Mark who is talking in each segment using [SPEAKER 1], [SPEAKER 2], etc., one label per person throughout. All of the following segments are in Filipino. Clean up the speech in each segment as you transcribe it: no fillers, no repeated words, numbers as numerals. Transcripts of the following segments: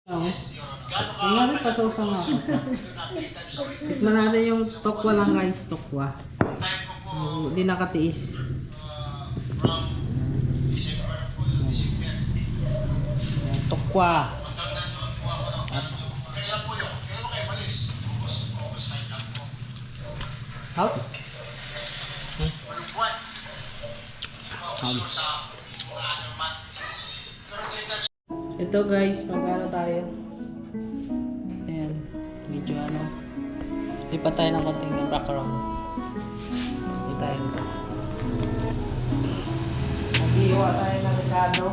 [SPEAKER 1] Oo. Kunwari pasawsaw nga ako sa. Tikman natin yung tokwa lang guys, tokwa. Hindi nakatiis. Yan, tokwa. Out. Ito guys, mag-ano tayo. Ayan, medyo ano. Lipat tayo ng konting background. Lipat tayo ito. Mag-iiwa tayo ng Ricardo.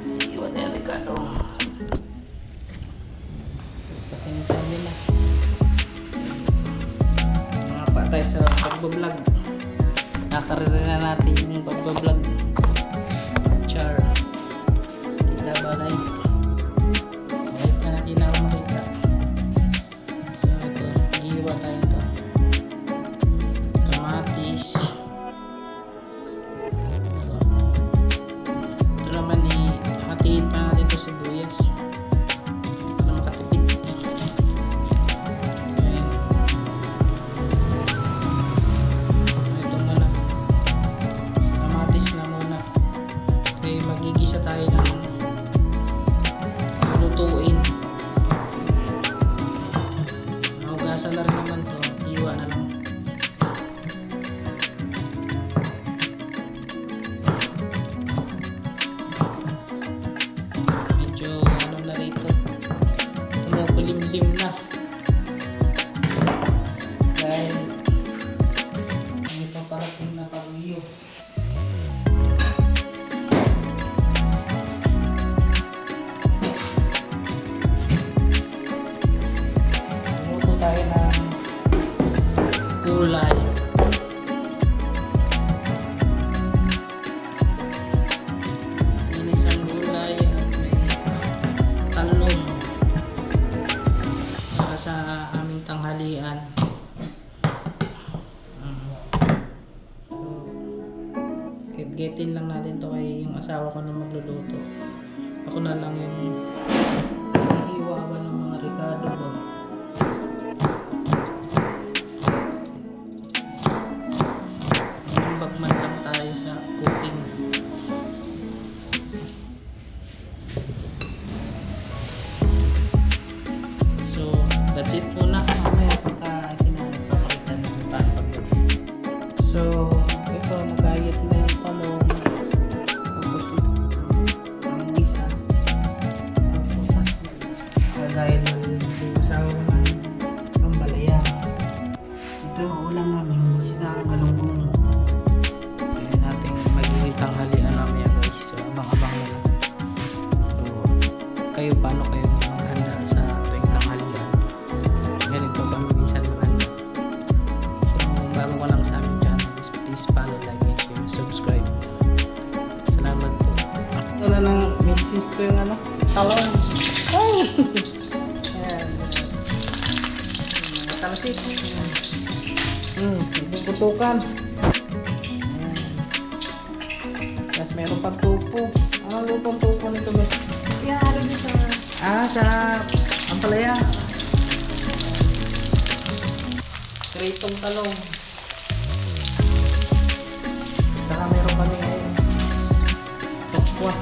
[SPEAKER 1] Iiwa tayo ng Ricardo. Pasensya nila. Mga pa tayo sa pagbablog. Nakarira na natin yung pagbablog. Char. Kita ba guys? Balik na natin ako makita. So ito, iiwa tayo ito. Kamatis. Ito naman hatiin pa natin ito sibuyas. Para makatipid. So yun. Ito muna. Kamatis na muna. Okay, magigisa tayo ng lutuin. Naugasan na rin naman to, iwa na lang. Medyo ano na rito, tumukulimlim na dahil may paparating na pag-iyo. Tayo ng gulay. Inisang gulay at may talong para sa aming tanghalian. Get-getin lang natin to kay yung asawa ko na magluluto. Ako na lang yung iiwawan ng mga Ricardo ko. Bagman lang tayo sa cooking. So, that's it muna. Mamaya pagka sinapapakita ng paano. So, ito, nagayat na yung talong. Tapos ang isa. Nagayat na yung asawa ng pambalaya. Ito, ulam namin. Isda ang galunggong. Tanghalian namin yan guys, so abang-abang na lang. So kayo, paano kayo maghanda sa tuwing tanghalian? Ganito kami minsan maghanda. So bago ka lang sa aming channel, please follow, like, and share, subscribe. Salamat po. Ito na ng misis ko yung ano, talong. Ay! Ayan. Matalsik. Putukan. Meron pang tupo. Ano lutong tupo nito guys?
[SPEAKER 2] Yeah, ano dito?
[SPEAKER 1] Sa ampalaya. Kritong talong. Saka meron kami ngayon tokwa.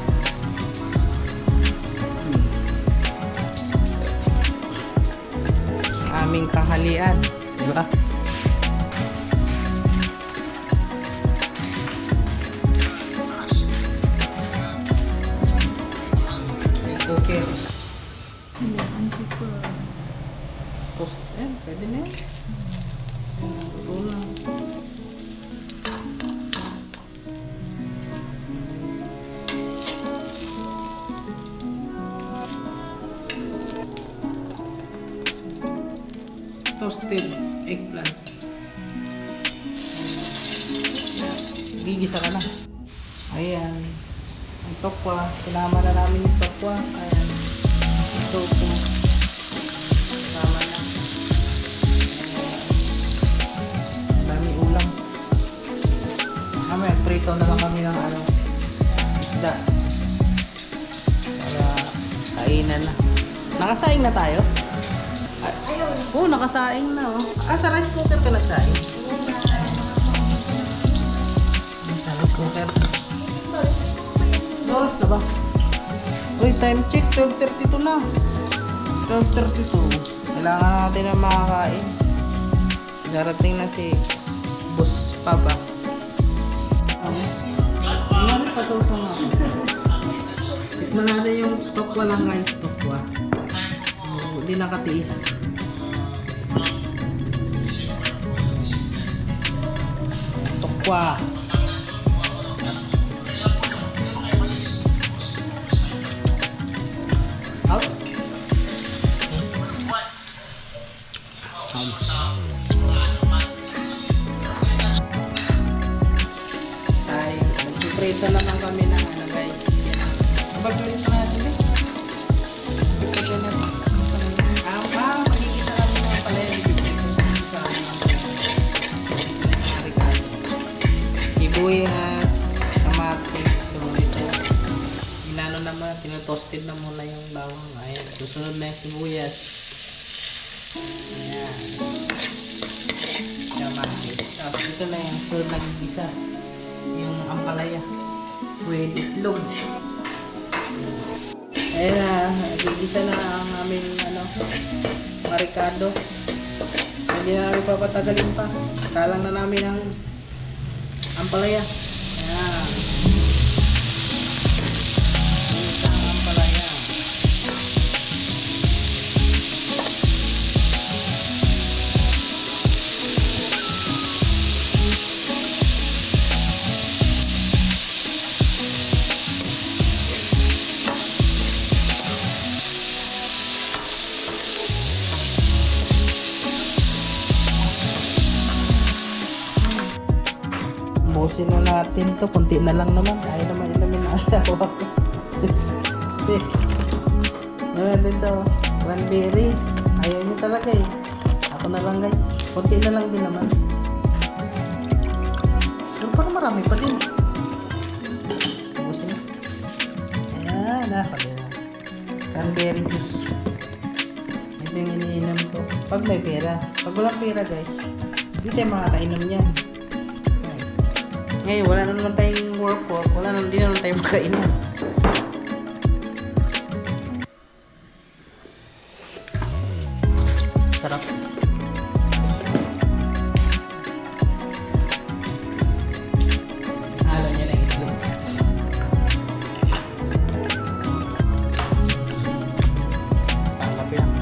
[SPEAKER 1] Aming kahalian. Diba? Okay. Toast. Ayan, pwede na yan. Ito na. Toasted eggplant. Gigisa ka na. Ayan. Ang tokwa, sinama na namin yung tokwa. Ayan, ito po sinama na. Dami ulam. Mamaya prito na lang kami ng isda. kainan na. Nakasaing na tayo? Oo, nakasaing na. Oh. Sa rice cooker ka nagsaing? Sa rice cooker. Oras na ba? Uy, time check. 12:32 na. 12:32. Kailangan natin na makakain. Darating na si Boss Papa. Ano pa ito sa mga? Tikman natin yung tokwa lang guys. Tokwa. Hindi nakatiis. Tokwa. Out. Ay, magpiprito naman kami ng ano guys. Magpiprito natin eh. Magpiprito natin. Magkikita kami ng pala yung bibigyan sa Ricardo. Sibuyas, kamatis, so ito. Inano naman, tinotosted na muna yung bawang. Ayan, susunod na yung sibuyas. Ayan. Kamatis. Tapos ito na yung sunod na gigisa. Yung ampalaya. With itlog. Ayan na, gigisa na ang aming marikado. Hindi na namin papatagalin pa. Kalang na namin ang ampalaya. Ayan. Ito ang ampalaya. Busin na natin to, kunti na lang naman. Ayaw naman ilamin na asawa ko. Gawin natin to, cranberry. Ayaw nyo talaga eh. Ako na lang guys. Kunti na lang din naman. Pero parang marami pa din. Busin na. Ayan, nakakali na. Cranberry juice. Ito yung iniinom ko. Pag may pera. Pag walang pera guys, hindi tayo makakainom yan. Ngayon, wala na naman tayong work. Wala na, hindi na naman tayo makainom. Sarap. Halo niya na itlog. Pangkapi lang.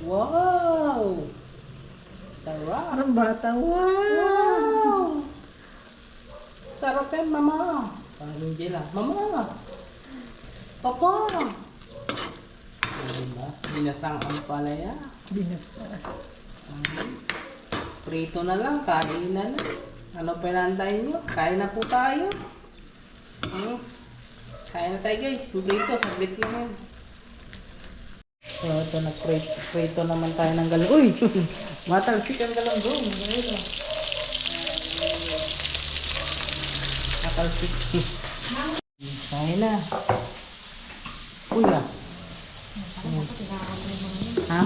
[SPEAKER 1] Wow! Sarap!
[SPEAKER 2] Parang bata.
[SPEAKER 1] Wow! Sarap yan, mama! Parang hindi lang. Mama! Papa! Diba? Binasang ampalaya.
[SPEAKER 2] Binasa.
[SPEAKER 1] Prito na lang, kain na na. Ano pa inaantay nyo? Kain na po tayo. Kain na tayo guys. Prito, saglit lang yan. So, ito nag-prito naman tayo ng galong. Uy! Matalsik ang galonggong. Matalsik. Kain na. Uy ah. Ha?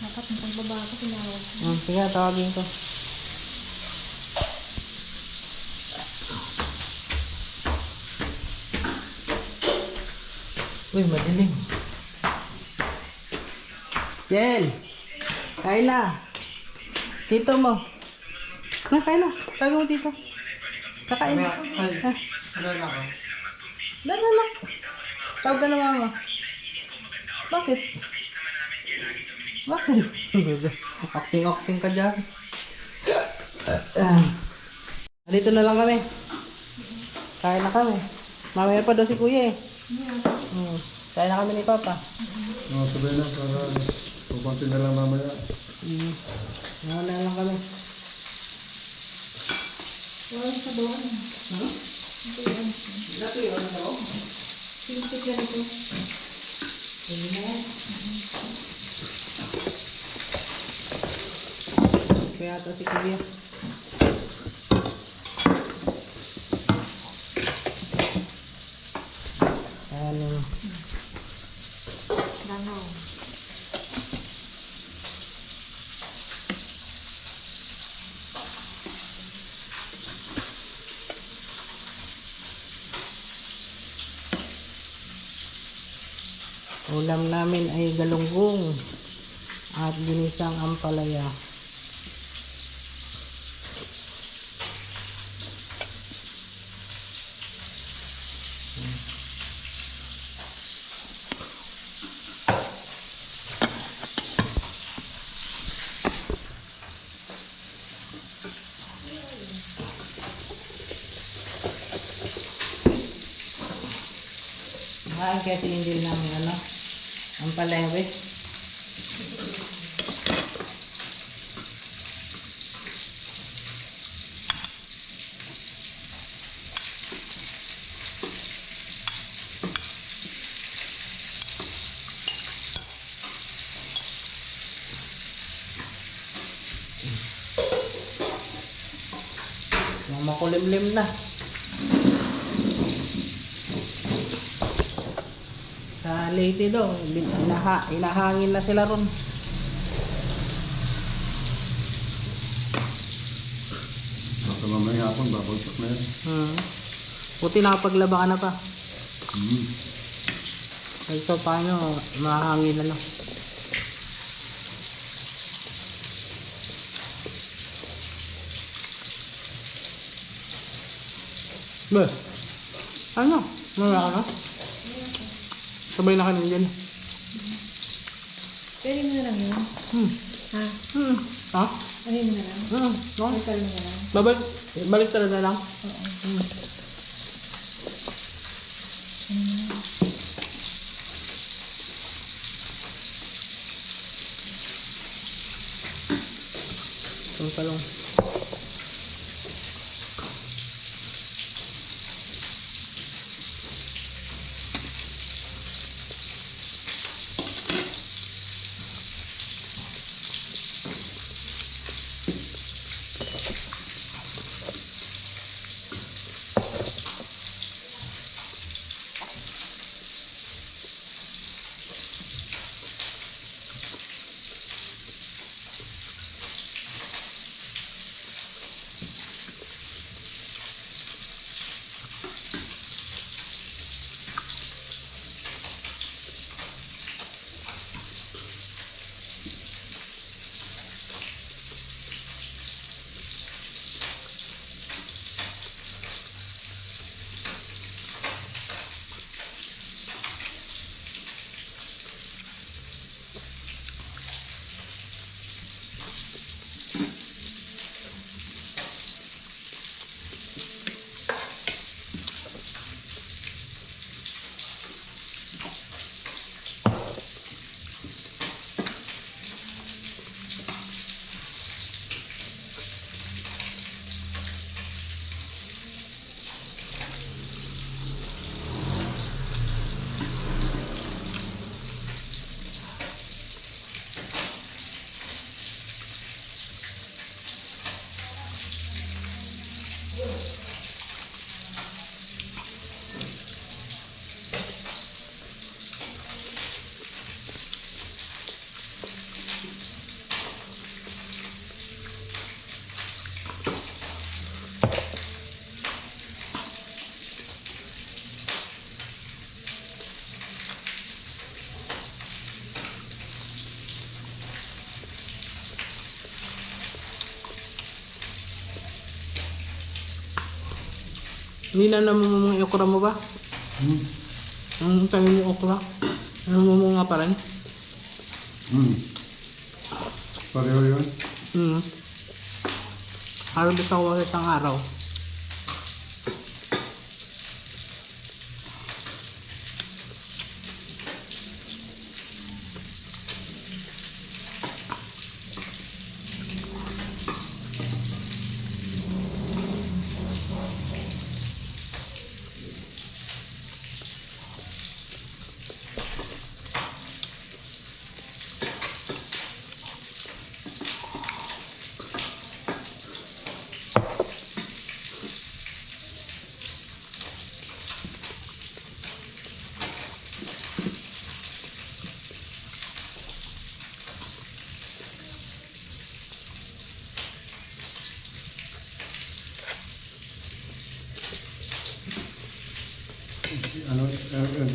[SPEAKER 2] Dapat ng pagbaba ko tinawag.
[SPEAKER 1] Sige, tawagin ko. Uy, madilim. Jen! Kain na! Tito mo. Na, kain na. Tago mo dito. Kakain na. Ha? Lala. Tawag ka na mama. Bakit? Bakit? Acting ka dyan. Dito na lang kami. Kain na kami. Mamaya pa daw si kuya eh. Kain na kami ni Papa.
[SPEAKER 3] Sabay na, para pupunti na lang mamaya.
[SPEAKER 1] Wala lang kami.
[SPEAKER 2] Wala sa bawang.
[SPEAKER 1] Ha? Dati yun sa bawang?
[SPEAKER 2] Sintik yan ito.
[SPEAKER 1] Sige na yan. yata si Kuya. Ano?
[SPEAKER 2] Danaw.
[SPEAKER 1] Ulam namin ay galunggong at ginisang ampalaya. Kasi hindi namin ano, ampalaya eh. Yung makulimlim na. Sa Leyte daw, inahangin na sila ron.
[SPEAKER 3] Baka mamaya hapon, babagsak na yan.
[SPEAKER 1] Puti nakapaglaba ka na pa.
[SPEAKER 3] Hmm.
[SPEAKER 1] So paano, mahangin na lang. Ba? Ano? Mara ka na? Sabay na kanin dyan.
[SPEAKER 2] Pwede mo na lang yun. Ha?
[SPEAKER 1] Ha?
[SPEAKER 2] Pwede mo na lang.
[SPEAKER 1] No?
[SPEAKER 2] Pwede mo na lang.
[SPEAKER 1] Balik talaga lang.
[SPEAKER 2] Oo.
[SPEAKER 1] Yung talong. Hindi na namumunga yung okra mo ba? Ang tayo yung okra? Namumunga pa rin?
[SPEAKER 3] Pareho yun?
[SPEAKER 1] Harvest ako sa isang araw.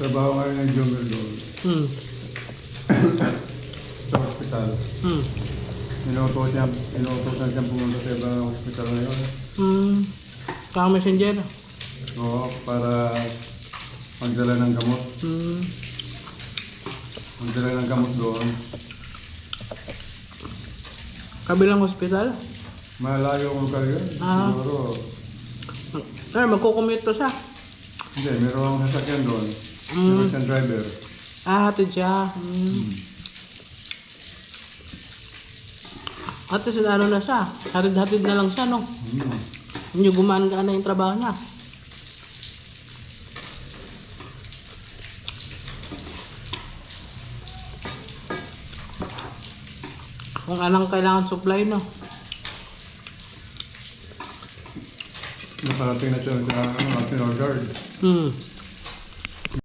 [SPEAKER 3] Nagtrabaho ngayon ng Jumel doon
[SPEAKER 1] Hmm.
[SPEAKER 3] sa hospital.
[SPEAKER 1] Hmm.
[SPEAKER 3] Inuutosan siyang pumunta sa ibang hospital ngayon.
[SPEAKER 1] Hmm. Kaka messenger.
[SPEAKER 3] Oo, para magdala ng gamot.
[SPEAKER 1] Hmm.
[SPEAKER 3] Magdala ng gamot doon.
[SPEAKER 1] Kabilang hospital.
[SPEAKER 3] Malayo ang lugar yun.
[SPEAKER 1] Ah.
[SPEAKER 3] Siguro.
[SPEAKER 1] Magkukumute to siya.
[SPEAKER 3] Hindi, mayroong sasakyan doon.
[SPEAKER 1] Mm.
[SPEAKER 3] Mayroong siyang driver.
[SPEAKER 1] Hatid siya. Hmm. At least ano na siya. Hatid-hatid na lang siya, no? Hindi gumaan-gaan na yung trabaho niya. Kung anong kailangan supply, no?
[SPEAKER 3] Naparating na siya sa National Guard.
[SPEAKER 1] Hmm.